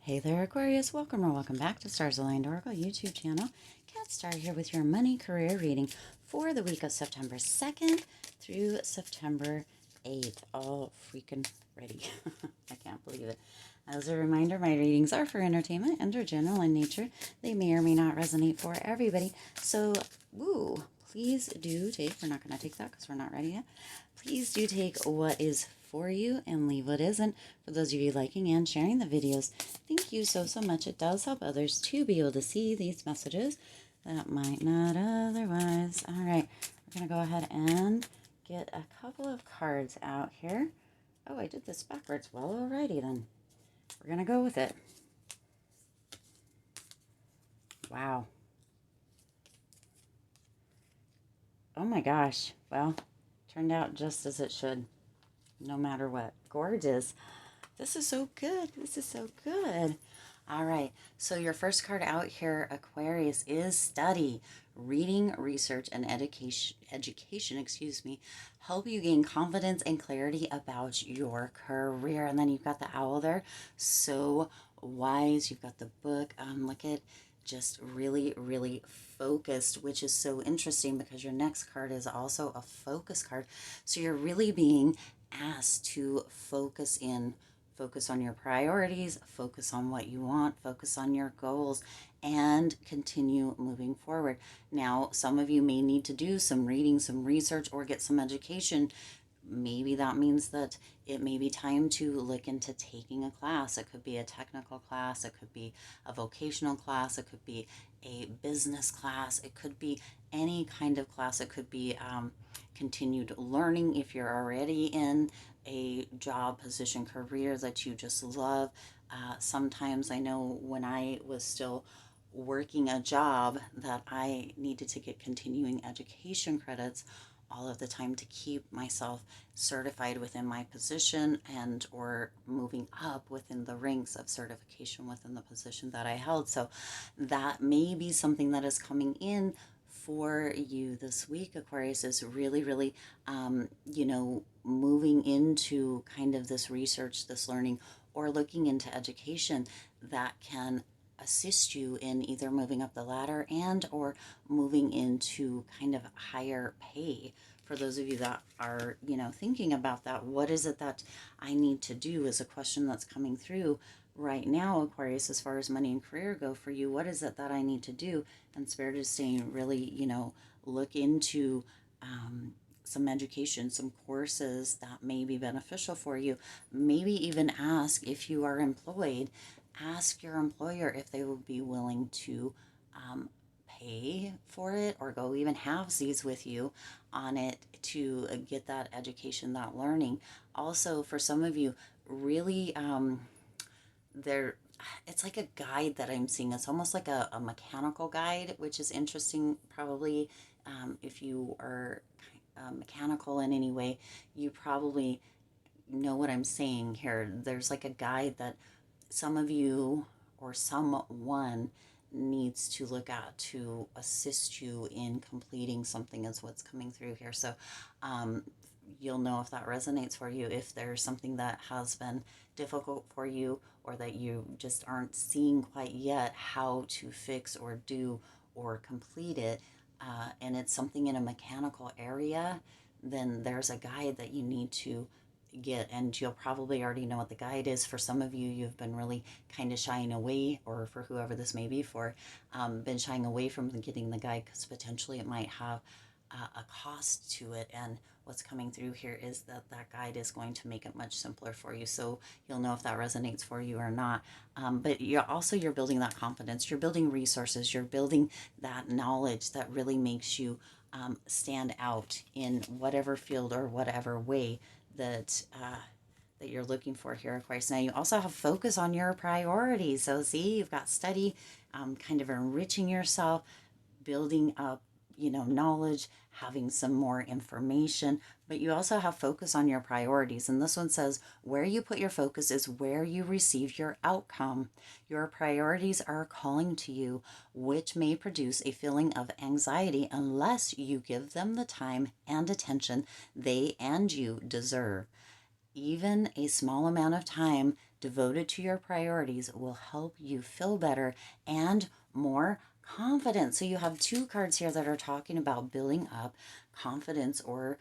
Hey there, Aquarius. Welcome or welcome back to Stars Aligned Oracle YouTube channel. Cat Star here with your money career reading for the week of September 2nd through September 8th. All freaking ready. I can't believe it. As a reminder, my readings are for entertainment and are general in nature. They may or may not resonate for everybody. So, please do take, we're not going to take that because we're not ready yet. Please do take what is for you and leave what isn't. For those of you liking and sharing the videos, thank you so much. It does help others to be able to see these messages that might not otherwise. All right, we're going to go ahead and get a couple of cards out here. Oh, I did this backwards. Well, alrighty then. We're going to go with it. Wow. Oh my gosh. Well, turned out just as it should, no matter what. Gorgeous. This is so good. This is so good. All right. So your first card out here, Aquarius, is study. Reading, research, and education, help you gain confidence and clarity about your career. And then you've got the owl there. So wise. You've got the book. Look at just really focused, which is so interesting because your next card is also a focus card. So you're really being asked to focus on your priorities, focus on what you want, focus on your goals, and continue moving forward. Now, some of you may need to do some reading, some research, or get some education. Maybe that means that it may be time to look into taking a class. It could be a technical class, it could be a vocational class, it could be a business class, it could be any kind of class. It could be continued learning if you're already in a job, position, career that you just love. Sometimes I know when I was still working a job that I needed to get continuing education credits all of the time to keep myself certified within my position and or moving up within the ranks of certification within the position that I held. So that may be something that is coming in for you this week. Aquarius is really moving into kind of this research, this learning, or looking into education that can assist you in either moving up the ladder and or moving into kind of higher pay. For those of you that are thinking about that, what is it that I need to do, is a question that's coming through right now, Aquarius, as far as money and career go for you. What is it that I need to do? And Spirit is saying really look into some education, some courses that may be beneficial for you. Maybe even ask, if you are employed, ask your employer if they will be willing to pay for it, or go even halvesies with you on it to get that education, that learning. Also, for some of you, really there it's like a guide that I'm seeing. It's almost like a mechanical guide, which is interesting. Probably if you are mechanical in any way, you probably know what I'm saying here. There's like a guide that some of you or someone needs to look at to assist you in completing something, is what's coming through here. So you'll know if that resonates for you, if there's something that has been difficult for you or that you just aren't seeing quite yet how to fix or do or complete it, and it's something in a mechanical area, then there's a guide that you need to get, and you'll probably already know what the guide is. For some of you, you've been really kind of shying away, or for whoever this may be for, been shying away from getting the guide because potentially it might have a cost to it. And what's coming through here is that that guide is going to make it much simpler for you. So you'll know if that resonates for you or not. But you're building that confidence, you're building resources, you're building that knowledge that really makes you stand out in whatever field or whatever way that you're looking for here, Aquarius. Now you also have focus on your priorities. So see, you've got study, kind of enriching yourself, building up knowledge, having some more information, but you also have focus on your priorities. And this one says, where you put your focus is where you receive your outcome. Your priorities are calling to you, which may produce a feeling of anxiety unless you give them the time and attention they and you deserve. Even a small amount of time devoted to your priorities will help you feel better and more confident. So you have two cards here that are talking about building up confidence, or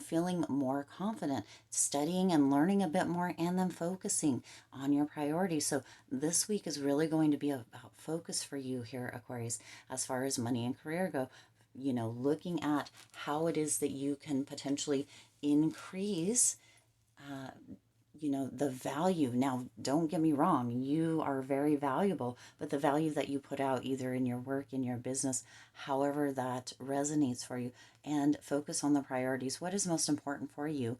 feeling more confident, studying and learning a bit more, and then focusing on your priorities. So this week is really going to be about focus for you here, Aquarius, as far as money and career go. Looking at how it is that you can potentially increase the value. Now, don't get me wrong, you are very valuable, but the value that you put out either in your work, in your business, however that resonates for you, and focus on the priorities. What is most important for you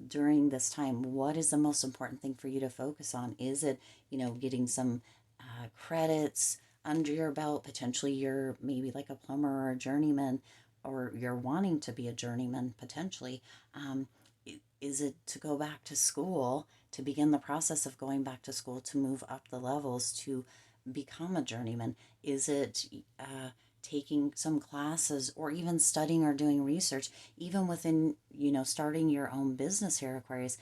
during this time? What is the most important thing for you to focus on? Is it, getting some credits under your belt? Potentially you're maybe like a plumber or a journeyman, or you're wanting to be a journeyman potentially. Is it to go back to school, to begin the process of going back to school, to move up the levels, to become a journeyman? Is it taking some classes, or even studying or doing research, even within, starting your own business here, Aquarius?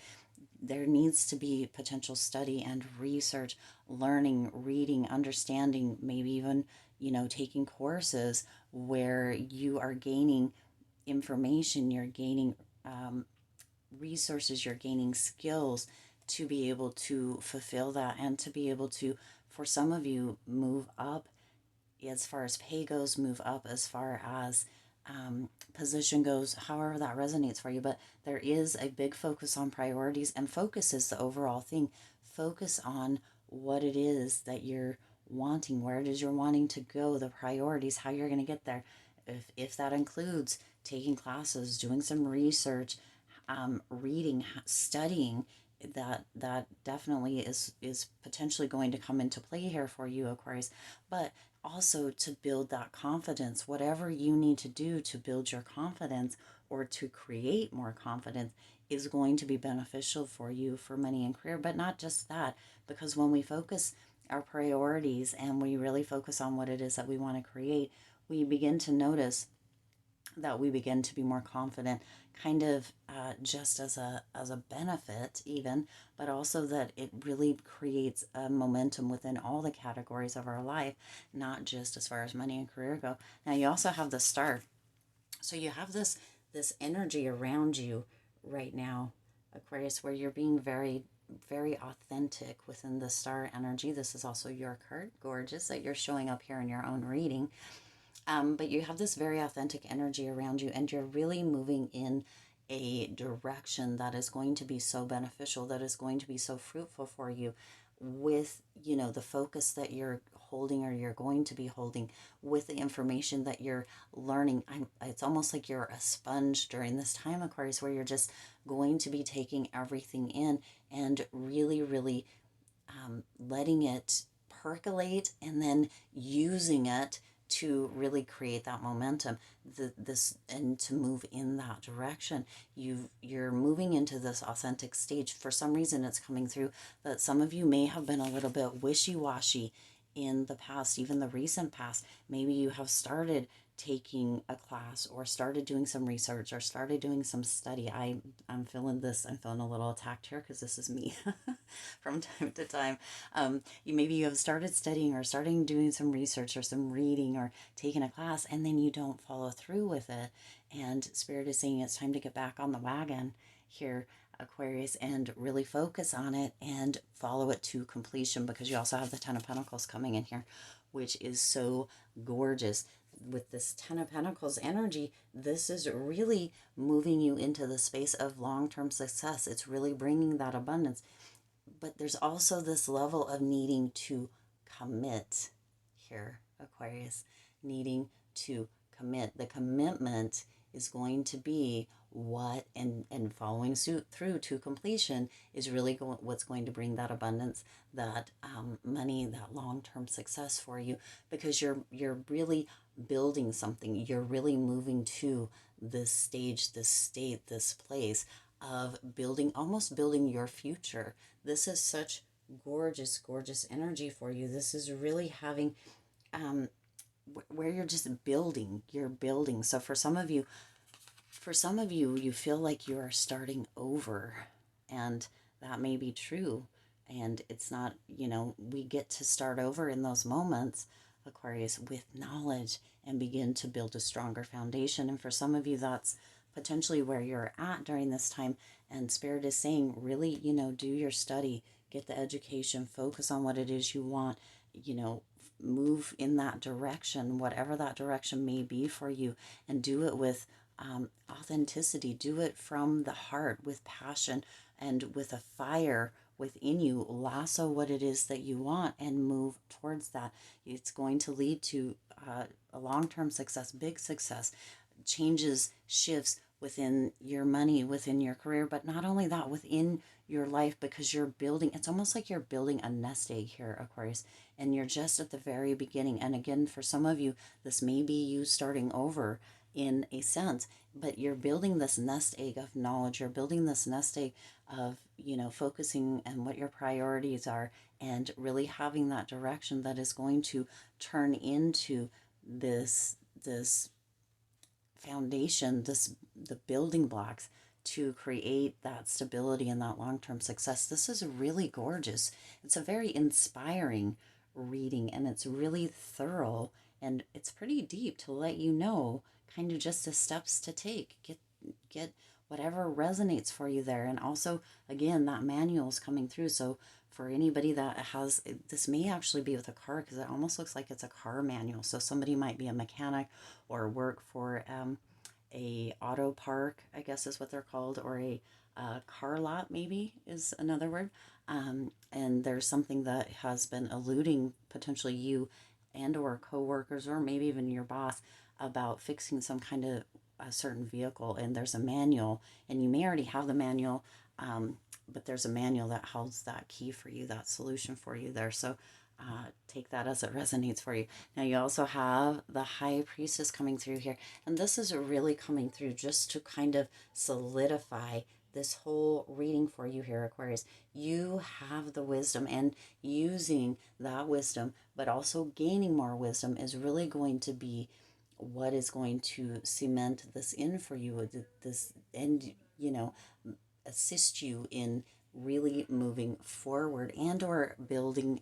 There needs to be potential study and research, learning, reading, understanding, maybe even, taking courses where you are gaining information, you're gaining resources, you're gaining skills to be able to fulfill that, and to be able to, for some of you, move up as far as pay goes, move up as far as position goes, however that resonates for you. But there is a big focus on priorities, and focus is the overall thing. Focus on what it is that you're wanting, where it is you're wanting to go, the priorities, how you're going to get there. If that includes taking classes, doing some research, reading, studying, that definitely is potentially going to come into play here for you, Aquarius. But also to build that confidence, whatever you need to do to build your confidence, or to create more confidence, is going to be beneficial for you for money and career. But not just that, because when we focus our priorities and we really focus on what it is that we want to create, we begin to notice that we begin to be more confident, kind of just as a benefit even, but also that it really creates a momentum within all the categories of our life, not just as far as money and career go. Now you also have the star, so you have this energy around you right now, Aquarius, where you're being very, very authentic within the star energy. This is also your card, gorgeous, that you're showing up here in your own reading. But you have this very authentic energy around you, and you're really moving in a direction that is going to be so beneficial, that is going to be so fruitful for you, with, the focus that you're holding, or you're going to be holding, with the information that you're learning. It's almost like you're a sponge during this time, Aquarius, where you're just going to be taking everything in, and really, really letting it percolate, and then using it to really create that momentum, and to move in that direction. You're moving into this authentic stage. For some reason, it's coming through that some of you may have been a little bit wishy-washy in the past, even the recent past. Maybe you have started taking a class, or started doing some research, or started doing some study. I'm feeling this. I'm feeling a little attacked here, because this is me from time to time. You have started studying, or starting doing some research, or some reading, or taking a class, and then you don't follow through with it. And Spirit is saying it's time to get back on the wagon here, Aquarius, and really focus on it and follow it to completion, because you also have the Ten of Pentacles coming in here, which is so gorgeous. With this Ten of Pentacles energy, this is really moving you into the space of long-term success. It's really bringing that abundance. But there's also this level of needing to commit here, Aquarius, needing to commit. The commitment is going to be what, and following suit through to completion, is really what's going to bring that abundance, that money, that long-term success for you, because you're really building something. You're really moving to this stage, this state, this place of building, almost building your future. This is such gorgeous, gorgeous energy for you. This is really having where you're just building, you're building. So for some of you, you feel like you are starting over, and that may be true. And it's not, we get to start over in those moments, Aquarius, with knowledge and begin to build a stronger foundation. And for some of you, that's potentially where you're at during this time. And Spirit is saying, really, do your study, get the education, focus on what it is you want, move in that direction, whatever that direction may be for you, and do it with authenticity, do it from the heart with passion and with a fire within you. Lasso what it is that you want and move towards that. It's going to lead to a long-term success, big success, changes, shifts within your money, within your career, but not only that, within your life, because you're building, it's almost like you're building a nest egg here, Aquarius, and you're just at the very beginning. And again, for some of you, this may be you starting over in a sense, but you're building this nest egg of knowledge. You're building this nest egg of, focusing and what your priorities are, and really having that direction that is going to turn into this foundation, the building blocks to create that stability and that long-term success. This is really gorgeous. It's a very inspiring reading, and it's really thorough, and it's pretty deep to let you know kind of just the steps to take. Get whatever resonates for you there. And also, again, that manual is coming through. So for anybody that has, this may actually be with a car, because it almost looks like it's a car manual. So somebody might be a mechanic or work for a auto park, I guess is what they're called, or a car lot, maybe is another word. And there's something that has been eluding potentially you and or coworkers, or maybe even your boss, about fixing some kind of a certain vehicle, and there's a manual, and you may already have the manual, but there's a manual that holds that key for you, that solution for you there. So take that as it resonates for you. Now you also have the High Priestess coming through here, and this is really coming through just to kind of solidify this whole reading for you here, Aquarius. You have the wisdom, and using that wisdom, but also gaining more wisdom, is really going to be what is going to cement this in for you, this, and assist you in really moving forward and or building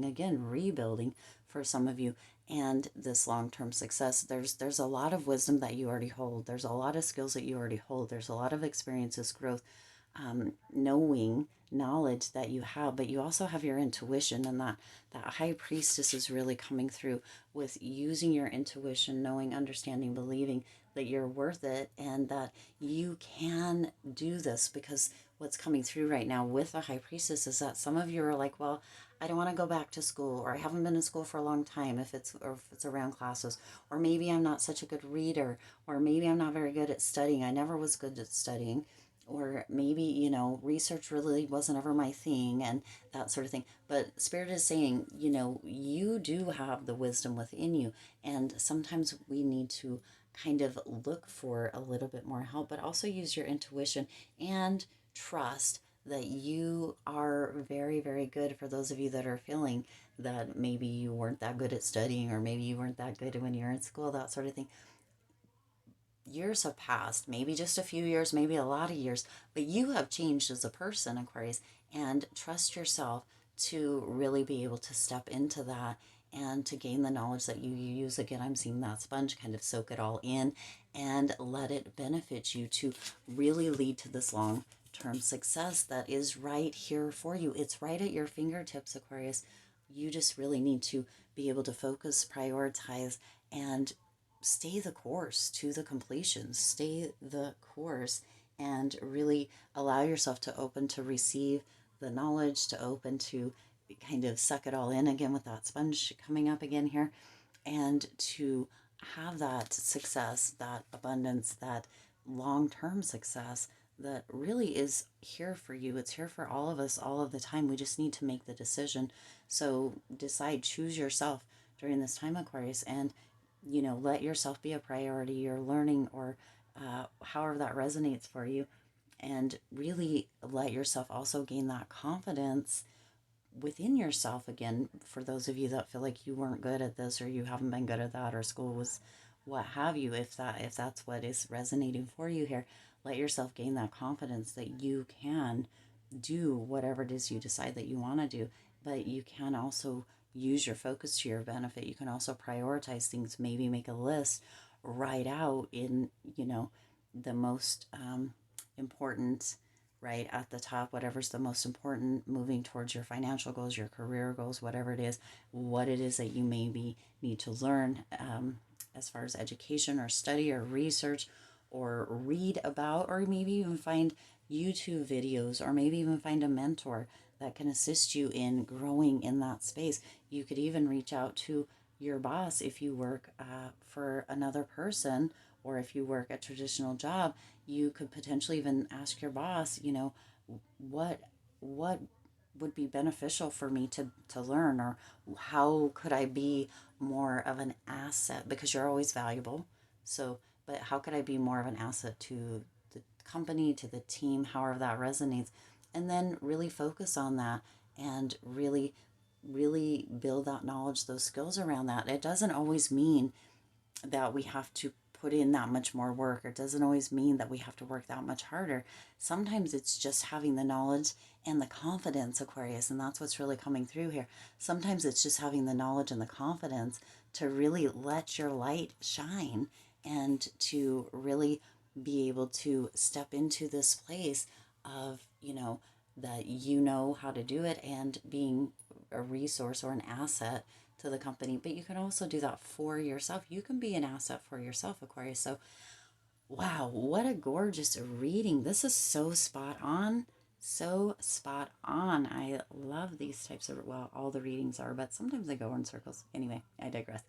again, rebuilding for some of you, and this long-term success. There's a lot of wisdom that you already hold. There's a lot of skills that you already hold. There's a lot of experiences, growth, knowledge that you have, but you also have your intuition, and that High Priestess is really coming through with using your intuition, knowing, understanding, believing that you're worth it, and that you can do this. Because what's coming through right now with the High Priestess is that some of you are like, well, I don't want to go back to school, or I haven't been in school for a long time, if it's around classes, or maybe I'm not such a good reader, or maybe I'm not very good at studying. I never was good at studying, or maybe, research really wasn't ever my thing, and that sort of thing. But Spirit is saying, you do have the wisdom within you, and sometimes we need to kind of look for a little bit more help, but also use your intuition and trust that you are very, very good. For those of you that are feeling that maybe you weren't that good at studying, or maybe you weren't that good when you were in school, that sort of thing, years have passed, maybe just a few years, maybe a lot of years, but you have changed as a person, Aquarius, and trust yourself to really be able to step into that and to gain the knowledge that you use. Again, I'm seeing that sponge kind of soak it all in and let it benefit you to really lead to this long term success that is right here for you. It's right at your fingertips, Aquarius. You just really need to be able to focus, prioritize, and stay the course to the completion. Stay the course and really allow yourself to open to receive the knowledge, to open to kind of suck it all in again with that sponge coming up again here, and to have that success, that abundance, that long-term success that really is here for you. It's here for all of us all of the time. We just need to make the decision. So decide, choose yourself during this time, Aquarius, and let yourself be a priority. You're learning, or however that resonates for you, and really let yourself also gain that confidence within yourself again. For those of you that feel like you weren't good at this, or you haven't been good at that, or school was what have you, if that's what is resonating for you here, let yourself gain that confidence that you can do whatever it is you decide that you want to do, but you can also use your focus to your benefit. You can also prioritize things, maybe make a list, write out in, the most important, right at the top, whatever's the most important, moving towards your financial goals, your career goals, whatever it is, what it is that you maybe need to learn as far as education or study or research or read about, or maybe even find YouTube videos, or maybe even find a mentor that can assist you in growing in that space. You could even reach out to your boss if you work for another person, or if you work a traditional job. You could potentially even ask your boss, what what would be beneficial for me to learn, or how could I be more of an asset, because you're always valuable. So, but how could I be more of an asset to the company, to the team, however that resonates, and then really focus on that, and really build that knowledge, those skills around that. It doesn't always mean that we have to put in that much more work. It doesn't always mean that we have to work that much harder. Sometimes it's just having the knowledge and the confidence, Aquarius, and that's what's really coming through here. Sometimes it's just having the knowledge and the confidence to really let your light shine, and to really be able to step into this place of, that you know how to do it, and being a resource or an asset to the company. But you can also do that for yourself. You can be an asset for yourself, Aquarius. So, wow, what a gorgeous reading. This is so spot on. So spot on. I love these types of, well, all the readings are, but sometimes they go in circles. Anyway, I digress.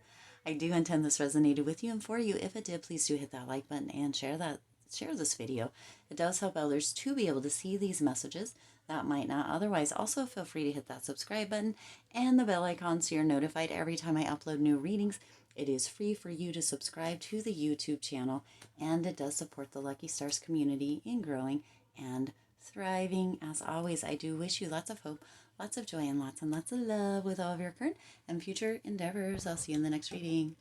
I do intend this resonated with you and for you. If it did, please do hit that like button and share this video. It does help others to be able to see these messages that might not otherwise. Also, feel free to hit that subscribe button and the bell icon so you're notified every time I upload new readings. It is free for you to subscribe to the YouTube channel, and it does support the Lucky Stars community in growing and thriving. As always, I do wish you lots of hope, lots of joy, and lots of love with all of your current and future endeavors. I'll see you in the next reading.